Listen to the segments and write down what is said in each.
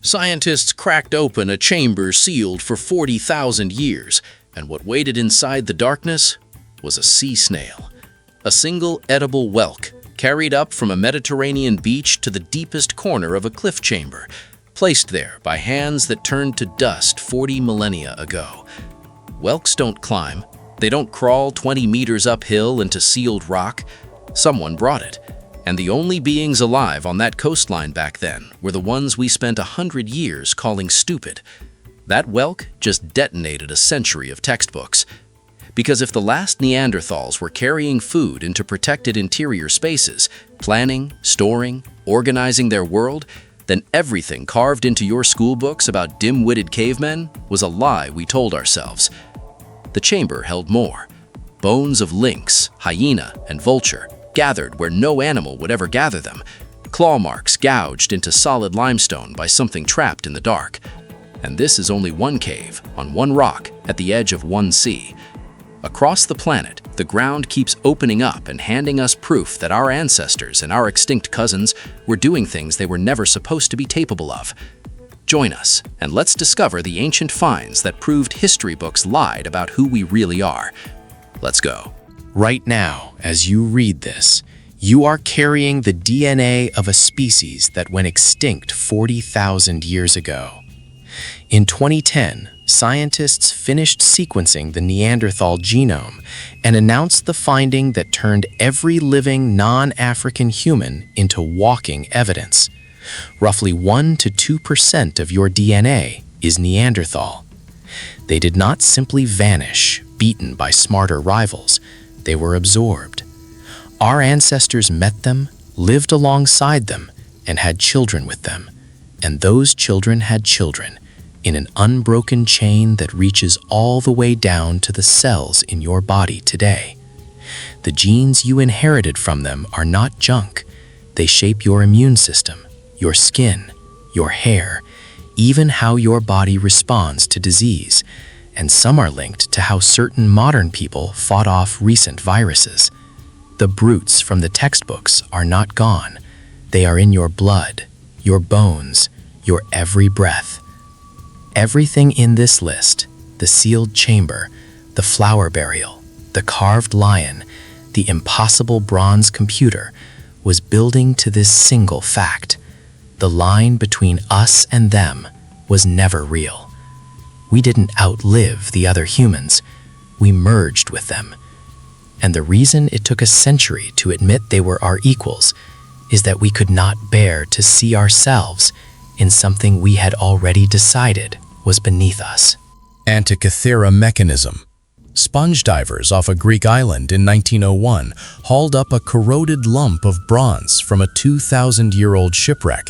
Scientists cracked open a chamber sealed for 40,000 years, and what waited inside the darkness was a sea snail. A single edible whelk, carried up from a Mediterranean beach to the deepest corner of a cliff chamber, placed there by hands that turned to dust 40 millennia ago. Whelks don't climb. They don't crawl 20 meters uphill into sealed rock. Someone brought it. And the only beings alive on that coastline back then were the ones we spent 100 years calling stupid. That whelk just detonated a century of textbooks. Because if the last Neanderthals were carrying food into protected interior spaces, planning, storing, organizing their world, then everything carved into your school books about dim-witted cavemen was a lie we told ourselves. The chamber held more. Bones of lynx, hyena, and vulture, gathered where no animal would ever gather them. Claw marks gouged into solid limestone by something trapped in the dark. And this is only one cave, on one rock, at the edge of one sea. Across the planet, the ground keeps opening up and handing us proof that our ancestors and our extinct cousins were doing things they were never supposed to be capable of. Join us, and let's discover the ancient finds that proved history books lied about who we really are. Let's go. Right now, as you read this, you are carrying the DNA of a species that went extinct 40,000 years ago. In 2010, scientists finished sequencing the Neanderthal genome and announced the finding that turned every living non-African human into walking evidence. Roughly 1 to 2% of your DNA is Neanderthal. They did not simply vanish, beaten by smarter rivals. They were absorbed. Our ancestors met them, lived alongside them, and had children with them. And those children had children, in an unbroken chain that reaches all the way down to the cells in your body today. The genes you inherited from them are not junk. They shape your immune system, your skin, your hair, even how your body responds to disease, and some are linked to how certain modern people fought off recent viruses. The brutes from the textbooks are not gone. They are in your blood, your bones, your every breath. Everything in this list, the sealed chamber, the flower burial, the carved lion, the impossible bronze computer, was building to this single fact. The line between us and them was never real. We didn't outlive the other humans. We merged with them. And the reason it took a century to admit they were our equals is that we could not bear to see ourselves in something we had already decided was beneath us. Antikythera mechanism. Sponge divers off a Greek island in 1901 hauled up a corroded lump of bronze from a 2,000-year-old shipwreck,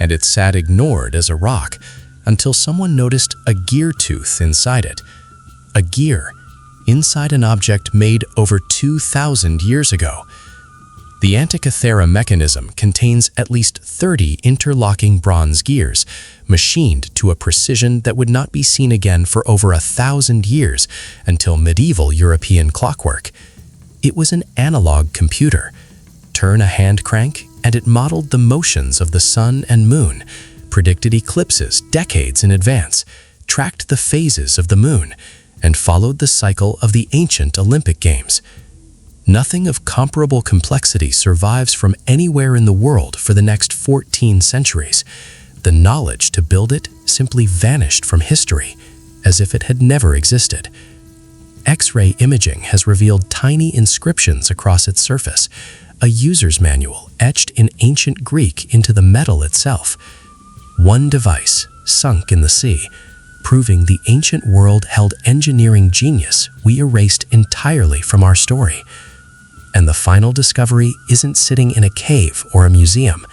and it sat ignored as a rock until someone noticed a gear tooth inside it. A gear inside an object made over 2,000 years ago. The Antikythera mechanism contains at least 30 interlocking bronze gears, machined to a precision that would not be seen again for over 1,000 years until medieval European clockwork. It was an analog computer. Turn a hand crank, and it modeled the motions of the sun and moon, predicted eclipses decades in advance, tracked the phases of the moon, and followed the cycle of the ancient Olympic Games. Nothing of comparable complexity survives from anywhere in the world for the next 14 centuries. The knowledge to build it simply vanished from history, as if it had never existed. X-ray imaging has revealed tiny inscriptions across its surface, a user's manual etched in ancient Greek into the metal itself. One device sunk in the sea, proving the ancient world held engineering genius we erased entirely from our story. And the final discovery isn't sitting in a cave or a museum.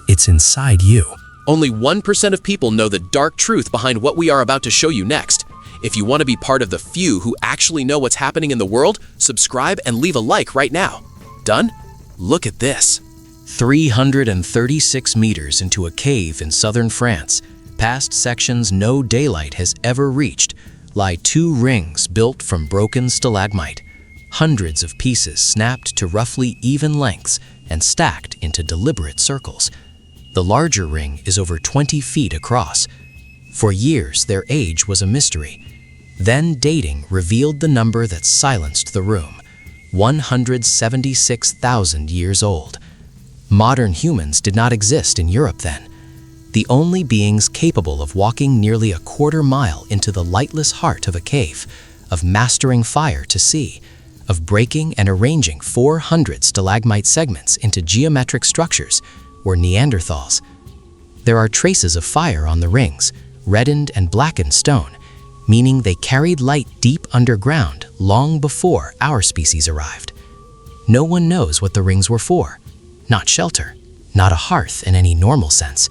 It's inside you. Only 1% of people know the dark truth behind what we are about to show you next. If you want to be part of the few who actually know what's happening in the world, subscribe and leave a like right now. Done? Look at this. 336 meters into a cave in southern France, past sections no daylight has ever reached, lie 2 rings built from broken stalagmite. Hundreds of pieces snapped to roughly even lengths and stacked into deliberate circles. The larger ring is over 20 feet across. For years, their age was a mystery. Then dating revealed the number that silenced the room: 176,000 years old. Modern humans did not exist in Europe then. The only beings capable of walking nearly a quarter mile into the lightless heart of a cave, of mastering fire to see, of breaking and arranging 400 stalagmite segments into geometric structures, were Neanderthals. There are traces of fire on the rings, reddened and blackened stone, meaning they carried light deep underground long before our species arrived. No one knows what the rings were for. Not shelter, not a hearth in any normal sense.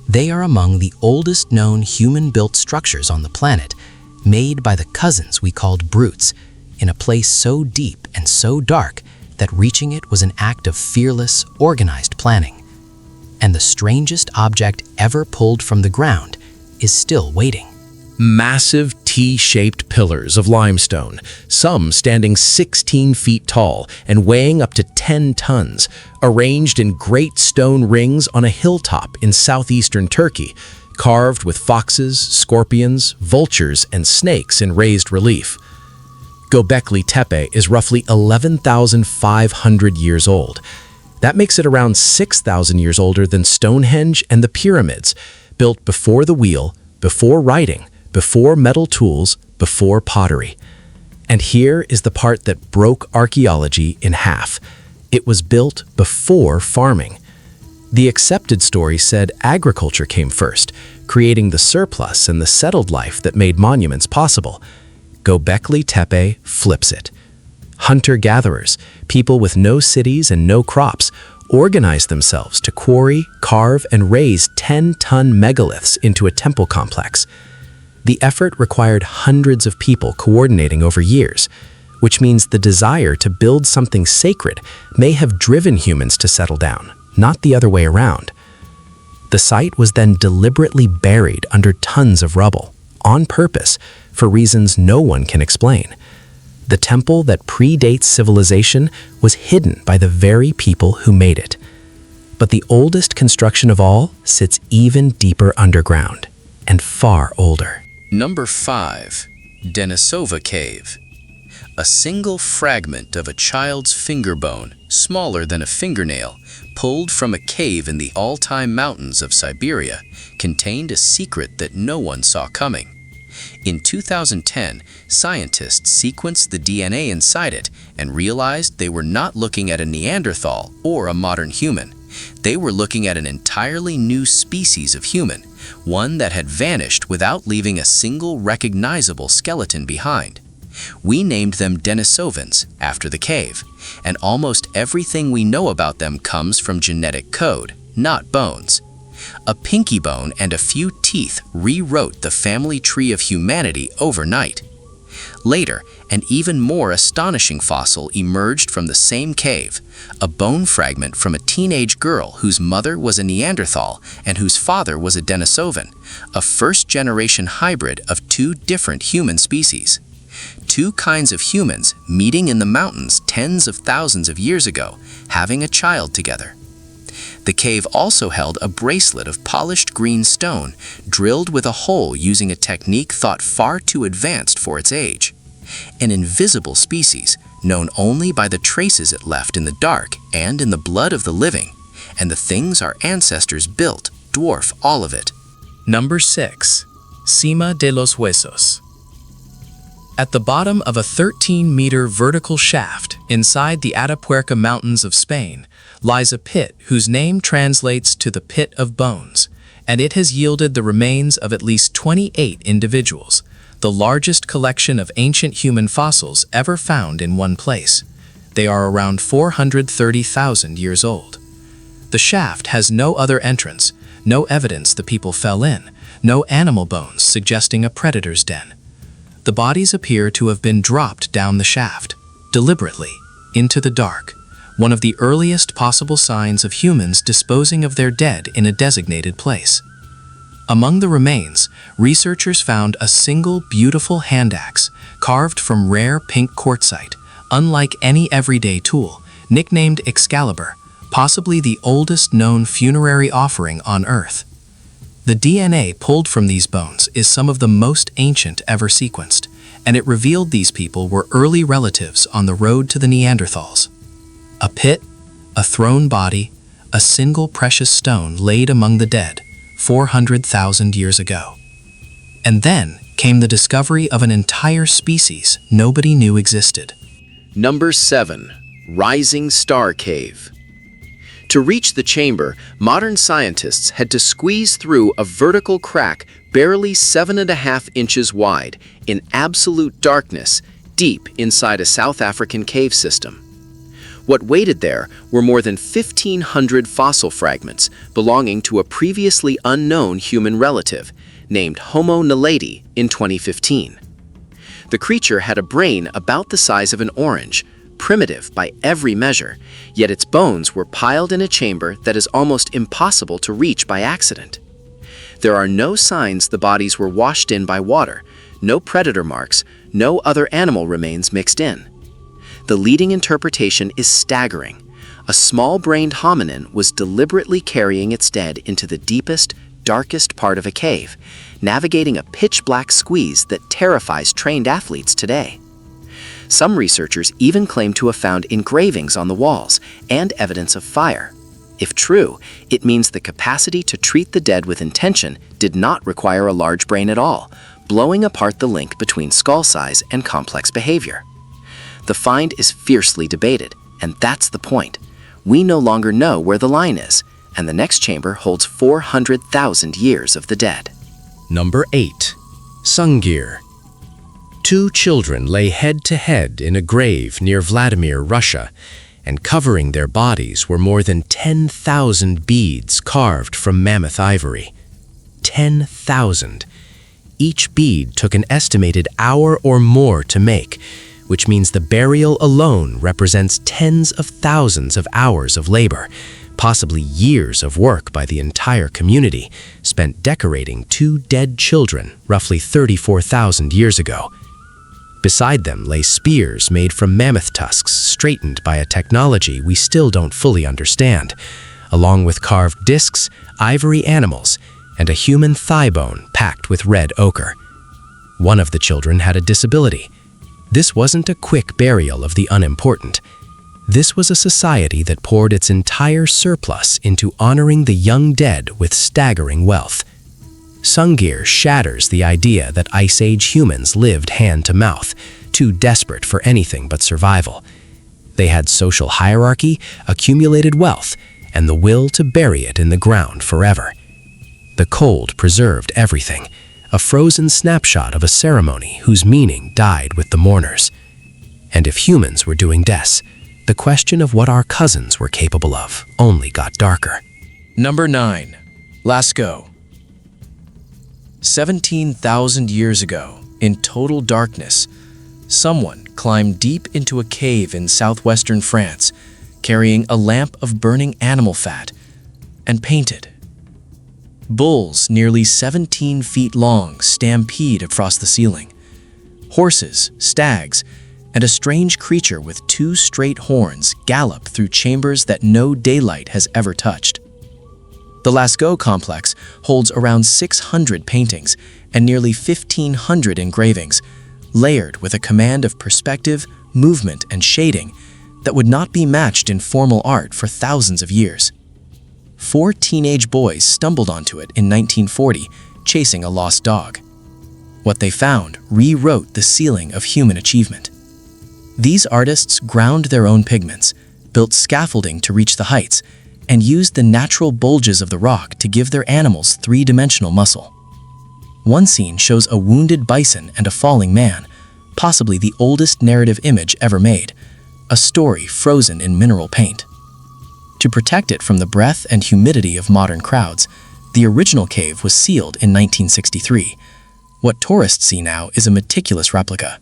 They are among the oldest known human-built structures on the planet, made by the cousins we called brutes, in a place so deep and so dark that reaching it was an act of fearless, organized planning. And the strangest object ever pulled from the ground is still waiting. Massive T-shaped pillars of limestone, some standing 16 feet tall and weighing up to 10 tons, arranged in great stone rings on a hilltop in southeastern Turkey, carved with foxes, scorpions, vultures, and snakes in raised relief. Göbekli Tepe is roughly 11,500 years old. That makes it around 6,000 years older than Stonehenge and the pyramids, built before the wheel, before writing, before metal tools, before pottery. And here is the part that broke archaeology in half. It was built before farming. The accepted story said agriculture came first, creating the surplus and the settled life that made monuments possible. Göbekli Tepe flips it. Hunter-gatherers, people with no cities and no crops, organized themselves to quarry, carve, and raise 10-ton megaliths into a temple complex. The effort required hundreds of people coordinating over years, which means the desire to build something sacred may have driven humans to settle down, not the other way around. The site was then deliberately buried under tons of rubble, on purpose, for reasons no one can explain. The temple that predates civilization was hidden by the very people who made it. But the oldest construction of all sits even deeper underground and far older. Number 5. Denisova Cave. A single fragment of a child's finger bone, smaller than a fingernail, pulled from a cave in the Altai Mountains of Siberia, contained a secret that no one saw coming. In 2010, scientists sequenced the DNA inside it and realized they were not looking at a Neanderthal or a modern human. They were looking at an entirely new species of human, one that had vanished without leaving a single recognizable skeleton behind. We named them Denisovans after the cave, and almost everything we know about them comes from genetic code, not bones. A pinky bone and a few teeth rewrote the family tree of humanity overnight. Later, an even more astonishing fossil emerged from the same cave, a bone fragment from a teenage girl whose mother was a Neanderthal and whose father was a Denisovan, a first-generation hybrid of two different human species. Two kinds of humans meeting in the mountains tens of thousands of years ago, having a child together. The cave also held a bracelet of polished green stone, drilled with a hole using a technique thought far too advanced for its age. An invisible species, known only by the traces it left in the dark and in the blood of the living, and the things our ancestors built dwarf all of it. Number 6. Cima de los Huesos. At the bottom of a 13-meter vertical shaft inside the Atapuerca Mountains of Spain lies a pit whose name translates to the Pit of Bones, and it has yielded the remains of at least 28 individuals, the largest collection of ancient human fossils ever found in one place. They are around 430,000 years old. The shaft has no other entrance, no evidence the people fell in, no animal bones suggesting a predator's den. The bodies appear to have been dropped down the shaft, deliberately, into the dark, one of the earliest possible signs of humans disposing of their dead in a designated place. Among the remains, researchers found a single beautiful hand axe, carved from rare pink quartzite, unlike any everyday tool, nicknamed Excalibur, possibly the oldest known funerary offering on Earth. The DNA pulled from these bones is some of the most ancient ever sequenced, and it revealed these people were early relatives on the road to the Neanderthals. A pit, a thrown body, a single precious stone laid among the dead 400,000 years ago. And then came the discovery of an entire species nobody knew existed. Number 7. Rising Star Cave. To reach the chamber, modern scientists had to squeeze through a vertical crack barely 7.5 inches wide in absolute darkness, deep inside a South African cave system. What waited there were more than 1,500 fossil fragments belonging to a previously unknown human relative named Homo naledi in 2015. The creature had a brain about the size of an orange, primitive by every measure, yet its bones were piled in a chamber that is almost impossible to reach by accident. There are no signs the bodies were washed in by water, no predator marks, no other animal remains mixed in. The leading interpretation is staggering. A small-brained hominin was deliberately carrying its dead into the deepest, darkest part of a cave, navigating a pitch-black squeeze that terrifies trained athletes today. Some researchers even claim to have found engravings on the walls and evidence of fire. If true, it means the capacity to treat the dead with intention did not require a large brain at all, blowing apart the link between skull size and complex behavior. The find is fiercely debated, and that's the point. We no longer know where the line is, and the next chamber holds 400,000 years of the dead. Number 8. Sungir. 2 children lay head-to-head in a grave near Vladimir, Russia, and covering their bodies were more than 10,000 beads carved from mammoth ivory. 10,000. Each bead took an estimated hour or more to make, which means the burial alone represents tens of thousands of hours of labor, possibly years of work by the entire community, spent decorating 2 dead children roughly 34,000 years ago. Beside them lay spears made from mammoth tusks straightened by a technology we still don't fully understand, along with carved discs, ivory animals, and a human thigh bone packed with red ochre. One of the children had a disability. This wasn't a quick burial of the unimportant. This was a society that poured its entire surplus into honoring the young dead with staggering wealth. Sungir shatters the idea that Ice Age humans lived hand-to-mouth, too desperate for anything but survival. They had social hierarchy, accumulated wealth, and the will to bury it in the ground forever. The cold preserved everything, a frozen snapshot of a ceremony whose meaning died with the mourners. And if humans were doing des, the question of what our cousins were capable of only got darker. Number 9. Lascaux. 17,000 years ago, in total darkness, someone climbed deep into a cave in southwestern France, carrying a lamp of burning animal fat, and painted. Bulls nearly 17 feet long stampede across the ceiling. Horses, stags, and a strange creature with 2 straight horns gallop through chambers that no daylight has ever touched. The Lascaux complex holds around 600 paintings and nearly 1,500 engravings, layered with a command of perspective, movement, and shading that would not be matched in formal art for thousands of years. 4 teenage boys stumbled onto it in 1940, chasing a lost dog. What they found rewrote the ceiling of human achievement. These artists ground their own pigments, built scaffolding to reach the heights, and used the natural bulges of the rock to give their animals 3-dimensional muscle. One scene shows a wounded bison and a falling man, possibly the oldest narrative image ever made, a story frozen in mineral paint. To protect it from the breath and humidity of modern crowds, the original cave was sealed in 1963. What tourists see now is a meticulous replica.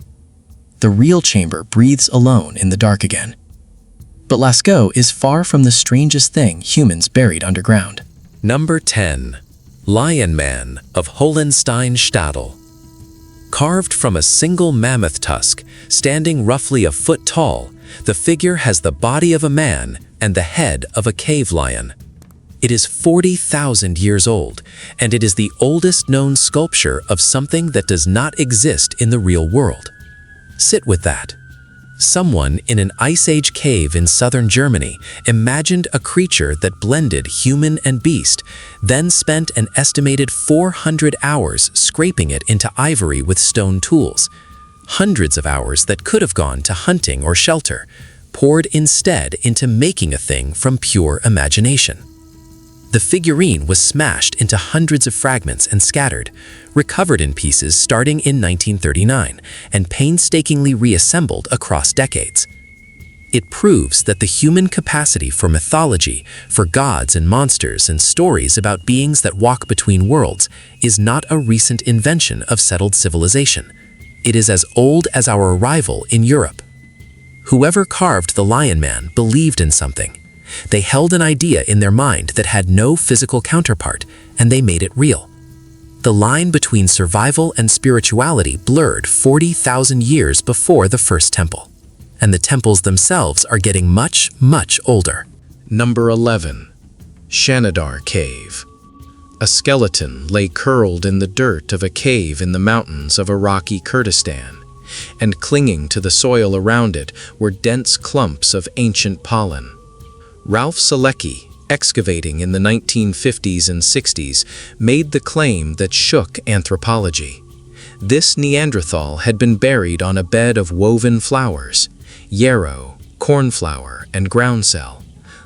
The real chamber breathes alone in the dark again. But Lascaux is far from the strangest thing humans buried underground. Number 10. Lion Man of Hohenstein-Stadel. Carved from a single mammoth tusk, standing roughly a foot tall, the figure has the body of a man, and the head of a cave lion. It is 40,000 years old, and it is the oldest known sculpture of something that does not exist in the real world. Sit with that. Someone in an Ice Age cave in southern Germany imagined a creature that blended human and beast, then spent an estimated 400 hours scraping it into ivory with stone tools. Hundreds of hours that could have gone to hunting or shelter, poured instead into making a thing from pure imagination. The figurine was smashed into hundreds of fragments and scattered, recovered in pieces starting in 1939, and painstakingly reassembled across decades. It proves that the human capacity for mythology, for gods and monsters and stories about beings that walk between worlds, is not a recent invention of settled civilization. It is as old as our arrival in Europe. Whoever carved the Lion Man believed in something. They held an idea in their mind that had no physical counterpart, and they made it real. The line between survival and spirituality blurred 40,000 years before the first temple. And the temples themselves are getting much, much older. Number 11. Shanidar Cave. A skeleton lay curled in the dirt of a cave in the mountains of Iraqi Kurdistan, and clinging to the soil around it were dense clumps of ancient pollen. Ralph Selecki, excavating in the 1950s and 60s, made the claim that shook anthropology. This Neanderthal had been buried on a bed of woven flowers, yarrow, cornflower, and groundsel,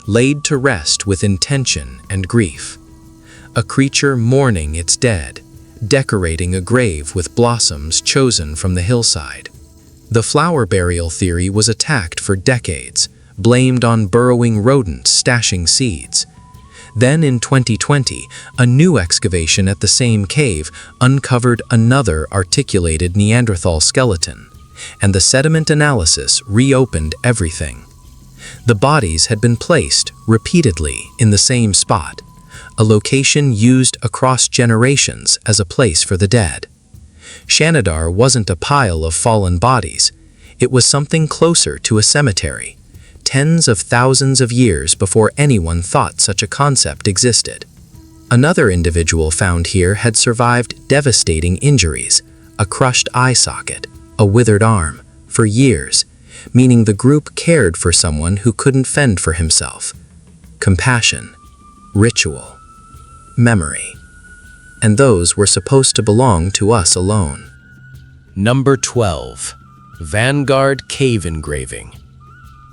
laid to rest with intention and grief. A creature mourning its dead, decorating a grave with blossoms chosen from the hillside. The flower burial theory was attacked for decades, blamed on burrowing rodents stashing seeds. Then in 2020, a new excavation at the same cave uncovered another articulated Neanderthal skeleton, and the sediment analysis reopened everything. The bodies had been placed repeatedly in the same spot, a location used across generations as a place for the dead. Shanidar wasn't a pile of fallen bodies. It was something closer to a cemetery, tens of thousands of years before anyone thought such a concept existed. Another individual found here had survived devastating injuries, a crushed eye socket, a withered arm, for years, meaning the group cared for someone who couldn't fend for himself. Compassion, ritual, memory. And those were supposed to belong to us alone. Number 12. Vanguard Cave Engraving.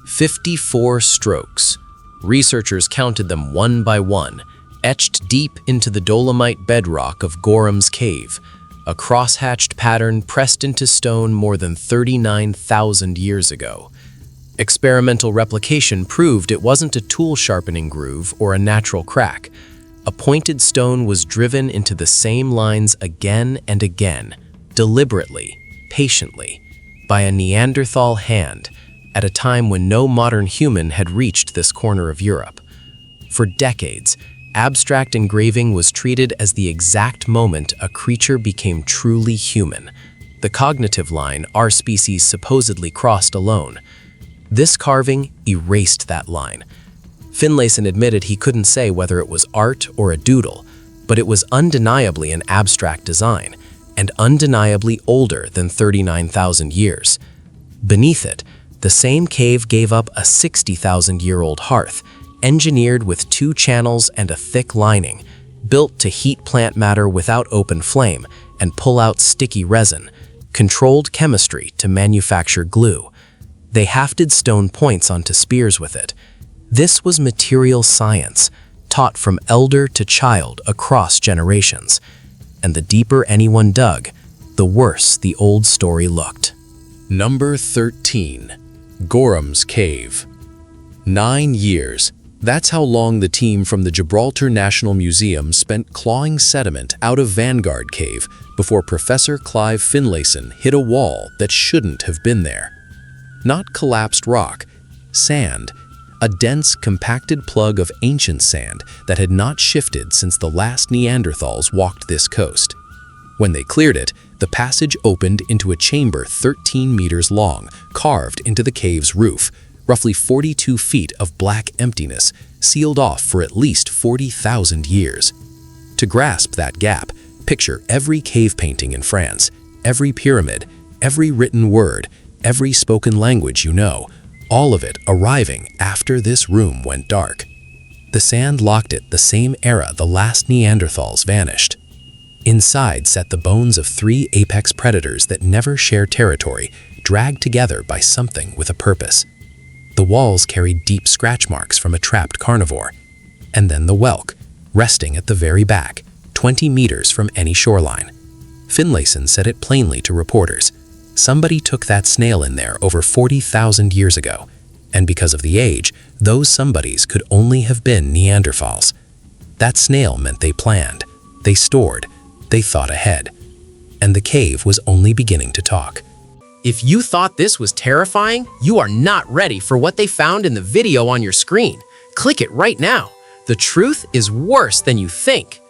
54 strokes. Researchers counted them one by one, etched deep into the dolomite bedrock of Gorham's Cave, a cross-hatched pattern pressed into stone more than 39,000 years ago. Experimental replication proved it wasn't a tool-sharpening groove or a natural crack. A pointed stone was driven into the same lines again and again, deliberately, patiently, by a Neanderthal hand, at a time when no modern human had reached this corner of Europe. For decades, abstract engraving was treated as the exact moment a creature became truly human, the cognitive line our species supposedly crossed alone. This carving erased that line. Finlayson admitted he couldn't say whether it was art or a doodle, but it was undeniably an abstract design, and undeniably older than 39,000 years. Beneath it, the same cave gave up a 60,000-year-old hearth, engineered with 2 channels and a thick lining, built to heat plant matter without open flame and pull out sticky resin, controlled chemistry to manufacture glue. They hafted stone points onto spears with it. This was material science, taught from elder to child across generations. And the deeper anyone dug, the worse the old story looked. Number 13. Gorham's Cave. 9 years. That's how long the team from the Gibraltar National Museum spent clawing sediment out of Vanguard Cave before Professor Clive Finlayson hit a wall that shouldn't have been there. Not collapsed rock, sand, a dense, compacted plug of ancient sand that had not shifted since the last Neanderthals walked this coast. When they cleared it, the passage opened into a chamber 13 meters long, carved into the cave's roof, roughly 42 feet of black emptiness sealed off for at least 40,000 years. To grasp that gap, picture every cave painting in France, every pyramid, every written word, every spoken language you know, all of it arriving after this room went dark. The sand locked it the same era the last Neanderthals vanished. Inside sat the bones of 3 apex predators that never share territory, dragged together by something with a purpose. The walls carried deep scratch marks from a trapped carnivore. And then the whelk, resting at the very back, 20 meters from any shoreline. Finlayson said it plainly to reporters. Somebody took that snail in there over 40,000 years ago, and because of the age, those somebodies could only have been Neanderthals. That snail meant they planned, they stored, they thought ahead. And the cave was only beginning to talk. If you thought this was terrifying, you are not ready for what they found in the video on your screen. Click it right now. The truth is worse than you think.